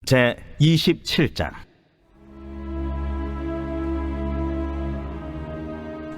제 27장.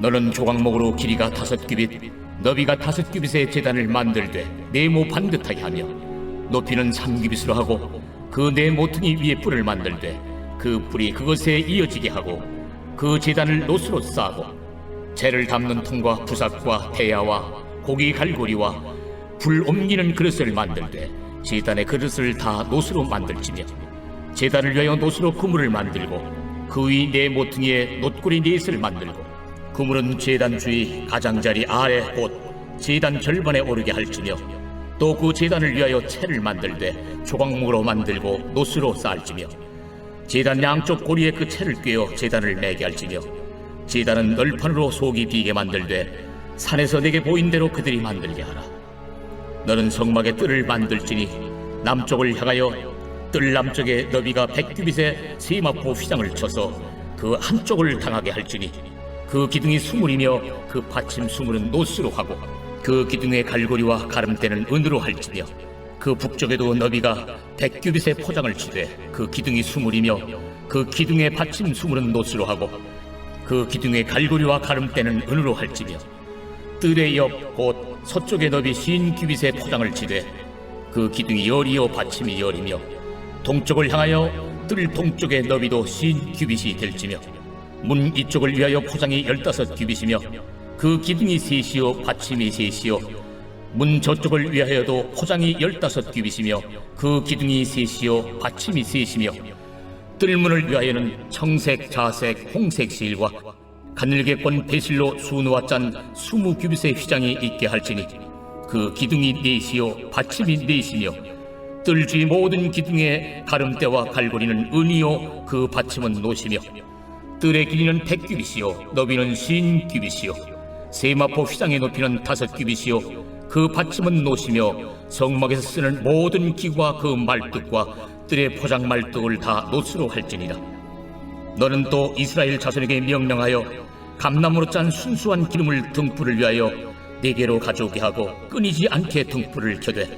너는 조각목으로 길이가 5규빗, 너비가 5규빗의 제단을 만들되 네모 반듯하게 하며 높이는 3규빗으로 하고 그 네 모퉁이 위에 뿔을 만들되 그 뿔이 그것에 이어지게 하고 그 제단을 노수로 싸고 재를 담는 통과 부삭과 대야와 고기 갈고리와 불 옮기는 그릇을 만들되 제단의 그릇을 다 노수로 만들지며 제단을 위하여 노수로 그물을 만들고 그 위 네 모퉁이에 놋고리 넷을 만들고 그물은 제단 주위 가장자리 아래 곧 제단 절반에 오르게 할지며 또 그 제단을 위하여 채를 만들되 조각목으로 만들고 노수로 쌓을지며 제단 양쪽 고리에 그 채를 꿰어 제단을 매게 할지며 제단은 널판으로 속이 비게 만들되 산에서 내게 보인 대로 그들이 만들게 하라. 너는 성막의 뜰을 만들지니 남쪽을 향하여 뜰 남쪽에 너비가 100규빗의 세마포 휘장을 쳐서 그 한쪽을 당하게 할지니 그 기둥이 수물이며 그 받침 수물은 노수로 하고 그 기둥의 갈고리와 가름대는 은으로 할지며 그 북쪽에도 너비가 100규빗의 포장을 치되 그 기둥이 수물이며 그 기둥의 받침 수물은 노수로 하고 그 기둥의 갈고리와 가름대는 은으로 할지며 뜰의 옆 곧 서쪽의 너비 50규빗의 포장을 치되 그 기둥이 열이요 받침이 열이며 동쪽을 향하여 뜰 동쪽의 너비도 50규빗이 될지며 문 이쪽을 위하여 포장이 15규빗이며 그 기둥이 셋이요 받침이 셋이요 문 저쪽을 위하여도 포장이 15규빗이며 그 기둥이 셋이요 받침이 셋이며 뜰문을 위하여는 청색, 자색, 홍색 실과 가늘게꼰 배실로 수누와 짠 20규빗의 휘장이 있게 할지니 그 기둥이 넷이요 받침이 넷이며 뜰 주위 모든 기둥의 가름대와 갈고리는 은이요 그 받침은 노시며 뜰의 길이는 100규빗이요 너비는 50규빗이요 세마포 휘장의 높이는 5규빗이요 그 받침은 노시며 성막에서 쓰는 모든 기구와 그 말뚝과 뜰의 포장 말뚝을 다 노수로 할지니라. 너는 또 이스라엘 자손에게 명령하여 감나무로 짠 순수한 기름을 등불을 위하여 네게로 가져오게 하고 끊이지 않게 등불을 켜되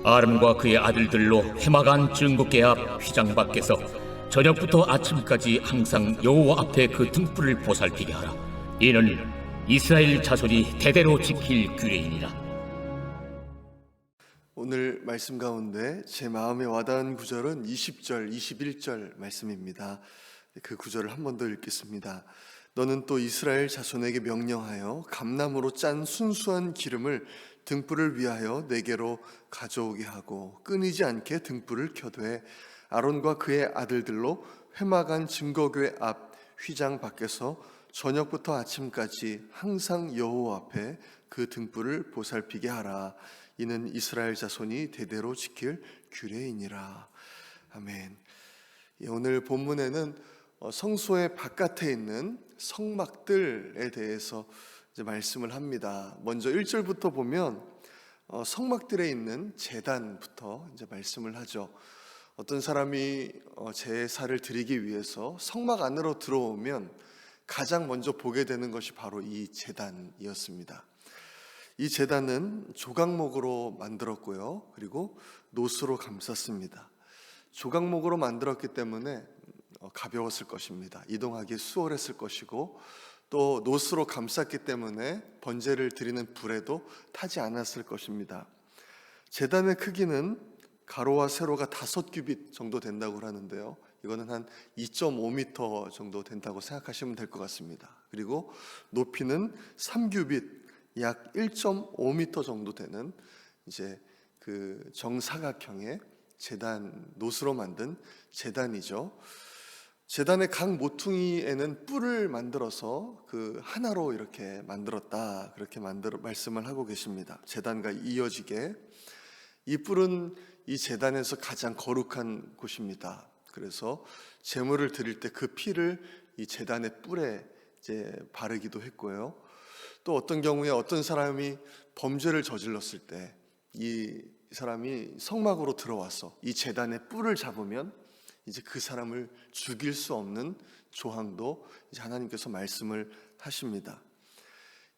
아름과 그의 아들들로 회막안 증거궤 앞 휘장 밖에서 저녁부터 아침까지 항상 여호와 앞에 그 등불을 보살피게 하라. 이는 이스라엘 자손이 대대로 지킬 규례이니라. 오늘 말씀 가운데 제 마음에 와닿은 구절은 20절, 21절 말씀입니다. 그 구절을 한 번 더 읽겠습니다. 너는 또 이스라엘 자손에게 명령하여 감나무로 짠 순수한 기름을 등불을 위하여 네게로 가져오게 하고 끊이지 않게 등불을 켜되 아론과 그의 아들들로 회막안 증거궤 앞 휘장 밖에서 저녁부터 아침까지 항상 여호와 앞에 그 등불을 보살피게 하라. 이는 이스라엘 자손이 대대로 지킬 규례이니라. 아멘. 오늘 본문에는 성소의 바깥에 있는 성막들에 대해서 이제 말씀을 합니다. 먼저 1절부터 보면 성막들에 있는 제단부터 이제 말씀을 하죠. 어떤 사람이 제사를 드리기 위해서 성막 안으로 들어오면 가장 먼저 보게 되는 것이 바로 이 제단이었습니다. 이 제단은 조각목으로 만들었고요. 그리고 노수로 감쌌습니다. 조각목으로 만들었기 때문에 가벼웠을 것입니다. 이동하기 수월했을 것이고 또 노수로 감쌌기 때문에 번제를 드리는 불에도 타지 않았을 것입니다. 제단의 크기는 가로와 세로가 5규빗 정도 된다고 하는데요. 이거는 한 2.5m 정도 된다고 생각하시면 될 것 같습니다. 그리고 높이는 3규빗, 약 1.5m 정도 되는 이제 그 정사각형의 제단, 노수로 만든 제단이죠. 제단의 각 모퉁이에는 뿔을 만들어서 그 하나로 이렇게 만들었다, 그렇게 말씀을 하고 계십니다. 제단과 이어지게. 이 뿔은 이 제단에서 가장 거룩한 곳입니다. 그래서 제물을 드릴 때 그 피를 이 제단의 뿔에 이제 바르기도 했고요. 또 어떤 경우에 어떤 사람이 범죄를 저질렀을 때 이 사람이 성막으로 들어와서 이 제단의 뿔을 잡으면 이제 그 사람을 죽일 수 없는 조항도 이제 하나님께서 말씀을 하십니다.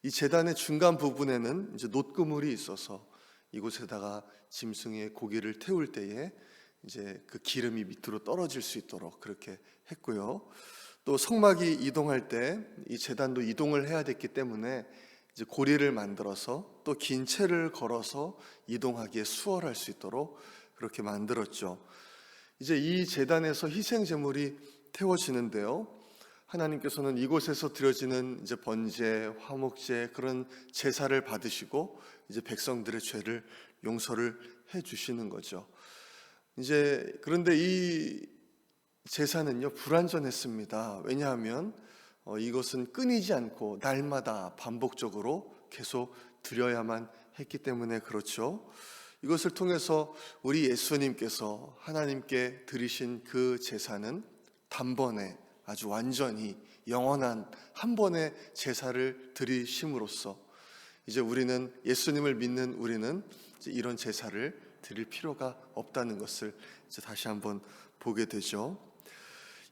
이 제단의 중간 부분에는 이제 놋그물이 있어서 이곳에다가 짐승의 고기를 태울 때에 이제 그 기름이 밑으로 떨어질 수 있도록 그렇게 했고요. 또 성막이 이동할 때 이 제단도 이동을 해야 됐기 때문에 이제 고리를 만들어서 또 긴 채를 걸어서 이동하기에 수월할 수 있도록 그렇게 만들었죠. 이제 이 제단에서 희생 제물이 태워지는데요. 하나님께서는 이곳에서 드려지는 이제 번제, 화목제 그런 제사를 받으시고 이제 백성들의 죄를 용서를 해 주시는 거죠. 이제 그런데 이 제사는요 불완전했습니다. 왜냐하면 이것은 끊이지 않고 날마다 반복적으로 계속 드려야만 했기 때문에 그렇죠. 이것을 통해서 우리 예수님께서 하나님께 드리신 그 제사는 단번에 아주 완전히 영원한 한 번의 제사를 드리심으로써 이제 우리는 예수님을 믿는 우리는 이제 이런 제사를 드릴 필요가 없다는 것을 이제 다시 한번 보게 되죠.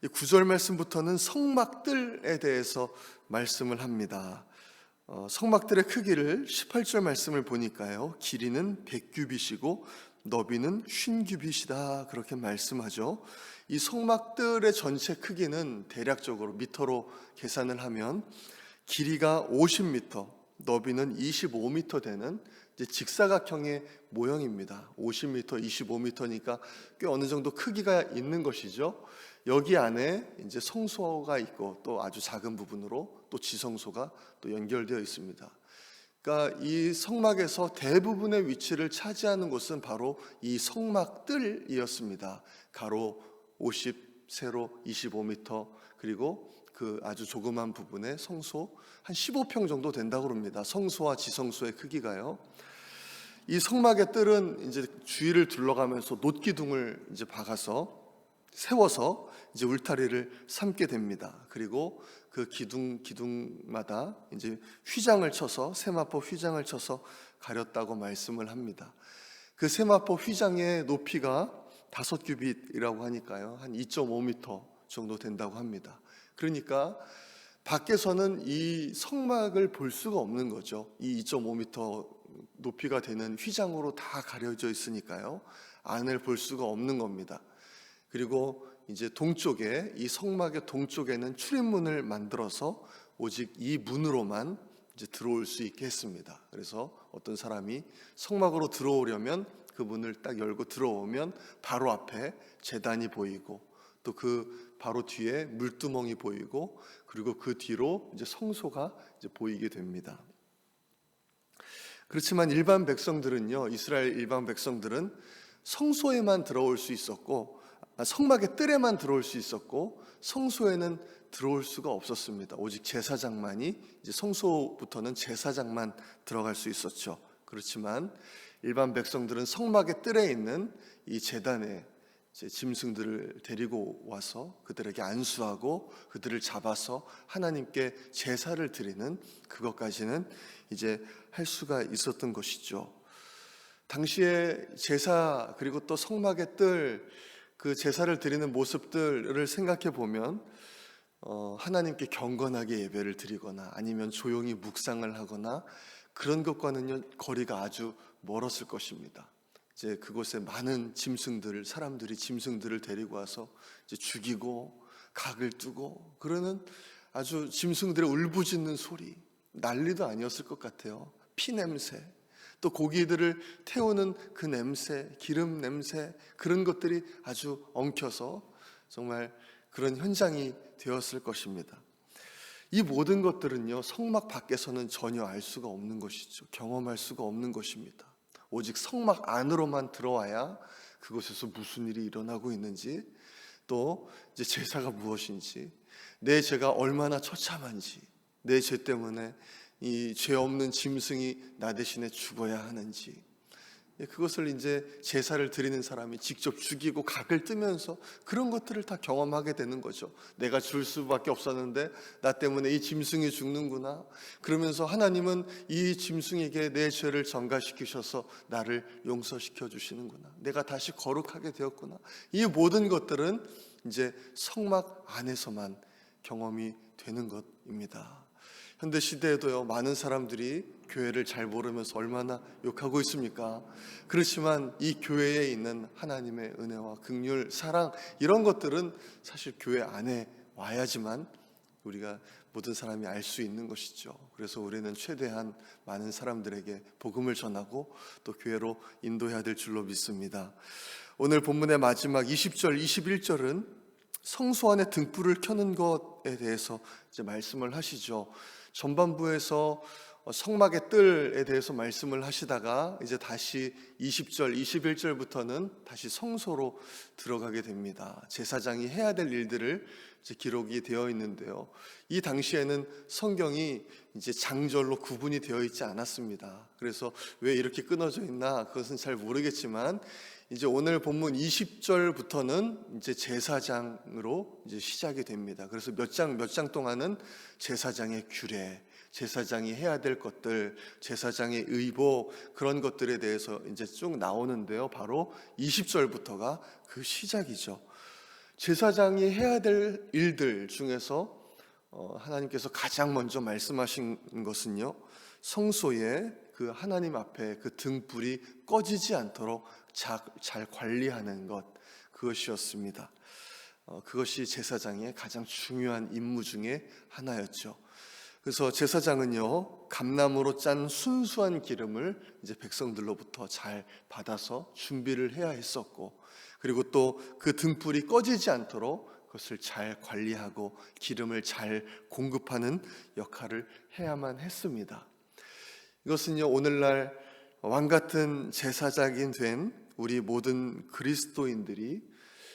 9절 말씀부터는 성막들에 대해서 말씀을 합니다. 성막들의 크기를 18절 말씀을 보니까요, 길이는 100규빗이고 너비는 50규빗이다 그렇게 말씀하죠. 이 성막들의 전체 크기는 대략적으로 미터로 계산을 하면 길이가 50m, 너비는 25m 되는 이제 직사각형의 모형입니다. 50m, 25m니까 꽤 어느 정도 크기가 있는 것이죠. 여기 안에 이제 성소가 있고 또 아주 작은 부분으로 또 지성소가 또 연결되어 있습니다. 그러니까 이 성막에서 대부분의 위치를 차지하는 곳은 바로 이 성막들이었습니다. 가로 50, 세로 25m, 그리고 그 아주 조그만 부분의 성소 한 15평 정도 된다고 합니다. 성소와 지성소의 크기가요. 이 성막의 뜰은 이제 주위를 둘러가면서 놋기둥을 이제 박아서 세워서 이제 울타리를 삼게 됩니다. 그리고 그 기둥마다 이제 휘장을 쳐서 세마포 휘장을 쳐서 가렸다고 말씀을 합니다. 그 세마포 휘장의 높이가 5규빗이라고 하니까요, 한 2.5m 정도 된다고 합니다. 그러니까 밖에서는 이 성막을 볼 수가 없는 거죠. 이 2.5m 높이가 되는 휘장으로 다 가려져 있으니까요, 안을 볼 수가 없는 겁니다. 그리고 이제 동쪽에, 이 성막의 동쪽에는 출입문을 만들어서 오직 이 문으로만 이제 들어올 수 있게 했습니다. 그래서 어떤 사람이 성막으로 들어오려면 그 문을 딱 열고 들어오면 바로 앞에 제단이 보이고 또 그 바로 뒤에 물두멍이 보이고 그리고 그 뒤로 이제 성소가 이제 보이게 됩니다. 그렇지만 일반 백성들은요, 이스라엘 일반 백성들은 성소에만 들어올 수 있었고 성막의 뜰에만 들어올 수 있었고 성소에는 들어올 수가 없었습니다. 오직 제사장만이, 이제 성소부터는 제사장만 들어갈 수 있었죠. 그렇지만 일반 백성들은 성막의 뜰에 있는 이 제단에 이제 짐승들을 데리고 와서 그들에게 안수하고 그들을 잡아서 하나님께 제사를 드리는 그것까지는 이제 할 수가 있었던 것이죠. 당시에 제사 그리고 또 성막의 뜰, 그 제사를 드리는 모습들을 생각해 보면 하나님께 경건하게 예배를 드리거나 아니면 조용히 묵상을 하거나 그런 것과는 거리가 아주 멀었을 것입니다. 이제 그곳에 많은 짐승들, 사람들이 짐승들을 데리고 와서 이제 죽이고 각을 뜨고 그러는 아주 짐승들의 울부짖는 소리, 난리도 아니었을 것 같아요. 피 냄새, 또 고기들을 태우는 그 냄새, 기름 냄새, 그런 것들이 아주 엉켜서 정말 그런 현장이 되었을 것입니다. 이 모든 것들은요, 성막 밖에서는 전혀 알 수가 없는 것이죠. 경험할 수가 없는 것입니다. 오직 성막 안으로만 들어와야 그곳에서 무슨 일이 일어나고 있는지, 또 이제 제사가 무엇인지, 내 죄가 얼마나 처참한지, 내 죄 때문에 이 죄 없는 짐승이 나 대신에 죽어야 하는지, 그것을 이제 제사를 드리는 사람이 직접 죽이고 각을 뜨면서 그런 것들을 다 경험하게 되는 거죠. 내가 줄 수밖에 없었는데 나 때문에 이 짐승이 죽는구나. 그러면서 하나님은 이 짐승에게 내 죄를 전가시키셔서 나를 용서시켜 주시는구나. 내가 다시 거룩하게 되었구나. 이 모든 것들은 이제 성막 안에서만 경험이 되는 것입니다. 현대 시대에도요, 많은 사람들이 교회를 잘 모르면서 얼마나 욕하고 있습니까? 그렇지만 이 교회에 있는 하나님의 은혜와 긍휼, 사랑, 이런 것들은 사실 교회 안에 와야지만 우리가 모든 사람이 알 수 있는 것이죠. 그래서 우리는 최대한 많은 사람들에게 복음을 전하고 또 교회로 인도해야 될 줄로 믿습니다. 오늘 본문의 마지막 20절, 21절은 성소 안에 등불을 켜는 것에 대해서 이제 말씀을 하시죠. 전반부에서 성막의 뜰에 대해서 말씀을 하시다가 이제 다시 20절, 21절부터는 다시 성소로 들어가게 됩니다. 제사장이 해야 될 일들을 이제 기록이 되어 있는데요. 이 당시에는 성경이 이제 장절로 구분이 되어 있지 않았습니다. 그래서 왜 이렇게 끊어져 있나 그것은 잘 모르겠지만 이제 오늘 본문 20절부터는 이제 제사장으로 이제 시작이 됩니다. 그래서 몇 장 동안은 제사장의 규례, 제사장이 해야 될 것들, 제사장의 의복, 그런 것들에 대해서 이제 쭉 나오는데요. 바로 20절부터가 그 시작이죠. 제사장이 해야 될 일들 중에서 하나님께서 가장 먼저 말씀하신 것은요, 성소에 그 하나님 앞에 그 등불이 꺼지지 않도록 잘 관리하는 것, 그것이었습니다. 그것이 제사장의 가장 중요한 임무 중에 하나였죠. 그래서 제사장은요, 감나무로 짠 순수한 기름을 이제 백성들로부터 잘 받아서 준비를 해야 했었고, 그리고 또 그 등불이 꺼지지 않도록 그것을 잘 관리하고 기름을 잘 공급하는 역할을 해야만 했습니다. 이것은요, 오늘날 왕같은 제사장이 된 우리 모든 그리스도인들이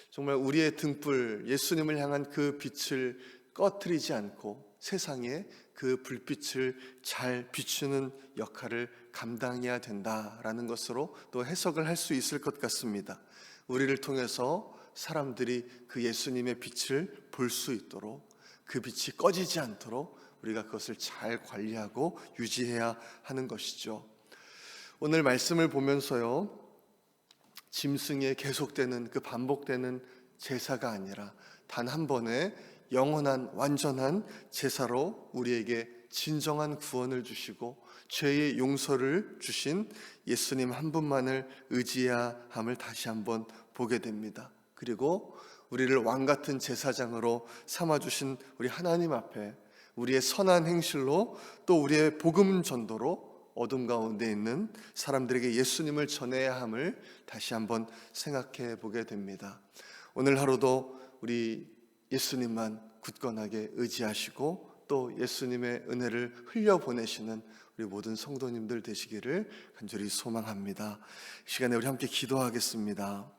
정말 우리의 등불, 예수님을 향한 그 빛을 꺼트리지 않고 세상에 그 불빛을 잘 비추는 역할을 감당해야 된다라는 것으로 또 해석을 할 수 있을 것 같습니다. 우리를 통해서 사람들이 그 예수님의 빛을 볼 수 있도록, 그 빛이 꺼지지 않도록 우리가 그것을 잘 관리하고 유지해야 하는 것이죠. 오늘 말씀을 보면서요, 짐승에 계속되는 그 반복되는 제사가 아니라 단 한 번의 영원한 완전한 제사로 우리에게 진정한 구원을 주시고 죄의 용서를 주신 예수님 한 분만을 의지해야 함을 다시 한번 보게 됩니다. 그리고 우리를 왕같은 제사장으로 삼아주신 우리 하나님 앞에 우리의 선한 행실로 또 우리의 복음 전도로 어둠 가운데 있는 사람들에게 예수님을 전해야 함을 다시 한번 생각해 보게 됩니다. 오늘 하루도 우리 예수님만 굳건하게 의지하시고 또 예수님의 은혜를 흘려보내시는 우리 모든 성도님들 되시기를 간절히 소망합니다. 이 시간에 우리 함께 기도하겠습니다.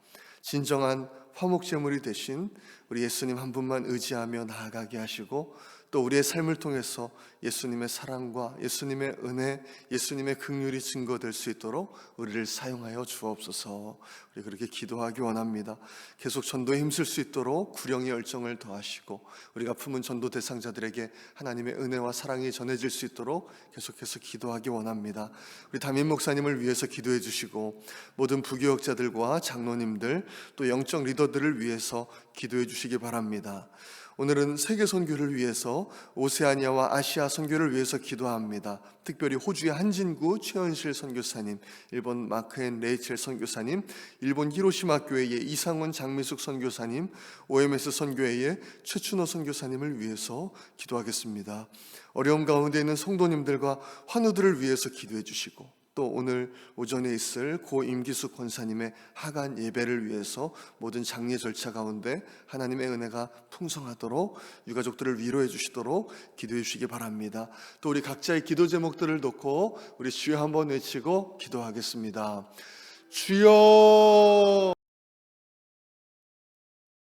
진정한 화목제물이 되신 우리 예수님 한 분만 의지하며 나아가게 하시고 또 우리의 삶을 통해서 예수님의 사랑과 예수님의 은혜, 예수님의 긍휼이 증거될 수 있도록 우리를 사용하여 주옵소서. 우리 그렇게 기도하기 원합니다. 계속 전도에 힘쓸 수 있도록 구령의 열정을 더하시고 우리가 품은 전도 대상자들에게 하나님의 은혜와 사랑이 전해질 수 있도록 계속해서 기도하기 원합니다. 우리 담임 목사님을 위해서 기도해 주시고 모든 부교역자들과 장로님들 또 영적 리더들을 위해서 기도해 주시기 바랍니다. 오늘은 세계 선교를 위해서 오세아니아와 아시아 선교를 위해서 기도합니다. 특별히 호주의 한진구 최현실 선교사님, 일본 마크앤 레이첼 선교사님, 일본 히로시마 교회의 이상원 장미숙 선교사님, OMS 선교회의 최춘호 선교사님을 위해서 기도하겠습니다. 어려움 가운데 있는 성도님들과 환우들을 위해서 기도해 주시고 또 오늘 오전에 있을 고 임기숙 권사님의 하간 예배를 위해서 모든 장례 절차 가운데 하나님의 은혜가 풍성하도록 유가족들을 위로해 주시도록 기도해 주시기 바랍니다. 또 우리 각자의 기도 제목들을 놓고 우리 주여 한번 외치고 기도하겠습니다. 주여.